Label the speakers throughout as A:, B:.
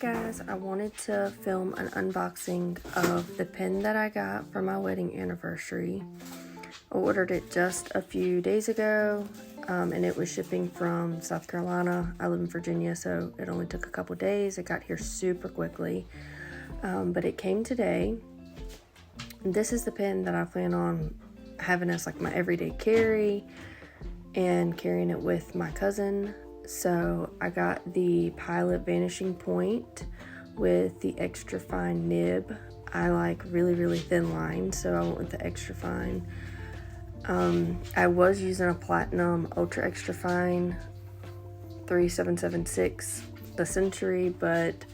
A: guys, I wanted to film an unboxing of the pen that I got for my wedding anniversary. I ordered it just a few days ago, and it was shipping from South Carolina. I live in Virginia, so it only took a couple days. It got here super quickly, but it came today. This is the pen that I plan on having as like my everyday carry and carrying it with my cousin. So I got the Pilot Vanishing Point with the extra fine nib. I like really thin lines, so I went with the extra fine. I was using a Platinum Ultra Extra Fine 3776, the Century, but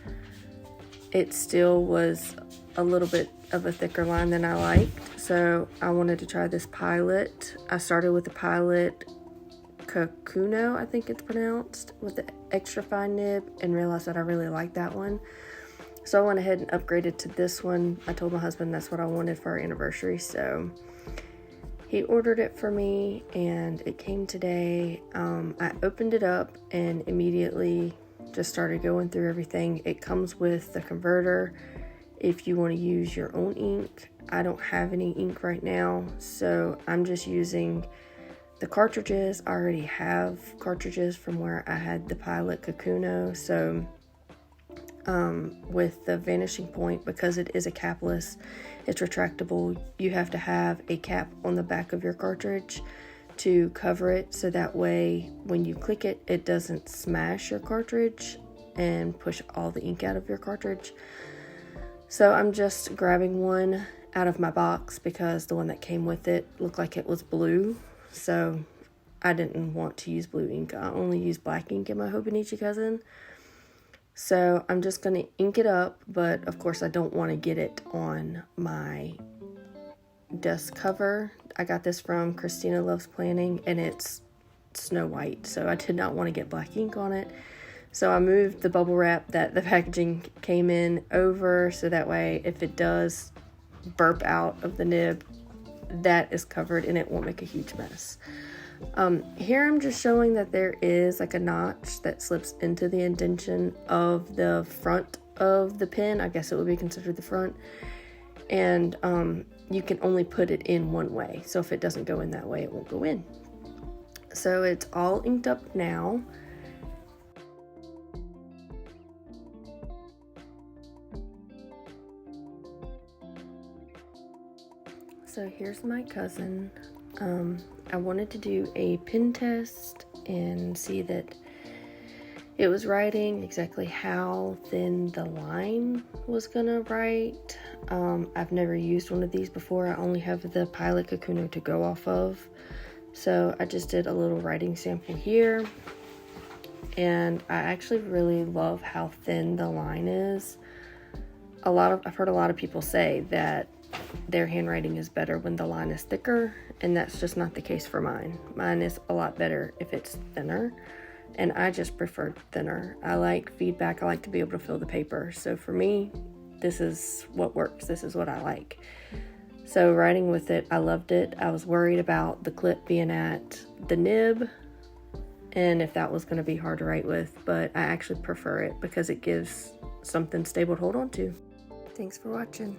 A: it still was a little bit of a thicker line than I liked. So I wanted to try this Pilot. I started with the Pilot Kakuno, I think it's pronounced, with the extra fine nib, and realized that I really liked that one. So I went ahead and upgraded to this one. I told my husband that's what I wanted for our anniversary, so he ordered it for me and it came today. I opened it up and immediately just started going through everything. It comes with the converter if you want to use your own ink. I don't have any ink right now, so I'm just using the cartridges. I already have cartridges from where I had the Pilot Kakuno. So with the Vanishing Point, because it is a capless, it's retractable, you have to have a cap on the back of your cartridge to cover it, so that way when you click it, it doesn't smash your cartridge and push all the ink out of your cartridge. So I'm just grabbing one out of my box because the one that came with it looked like it was blue. So I didn't want to use blue ink. I only use black ink in my Hobonichi cousin. So I'm just going to ink it up, but of course I don't want to get it on my desk cover. I got this from Christina Loves Planning, and it's Snow White, so I did not want to get black ink on it. So I moved the bubble wrap that the packaging came in over, so that way if it does burp out of the nib, that is covered and it won't make a huge mess. Here I'm just showing that there is like a notch that slips into the indentation of the front of the pen. I guess it would be considered the front. And you can only put it in one way. So if it doesn't go in that way, it won't go in. So it's all inked up now. So here's my cousin. I wanted to do a pen test and see that it was writing exactly how thin the line was gonna write. I've never used one of these before. I only have the Pilot Kakuno to go off of. So I just did a little writing sample here. And I actually really love how thin the line is. I've heard a lot of people say that their handwriting is better when the line is thicker, and that's just not the case for mine. Mine is a lot better if it's thinner, and I just prefer thinner. I like feedback. I like to be able to feel the paper. So for me, this is what works. This is what I like. So writing with it, I loved it. I was worried about the clip being at the nib and if that was going to be hard to write with, but I actually prefer it because it gives something stable to hold on to. Thanks for watching.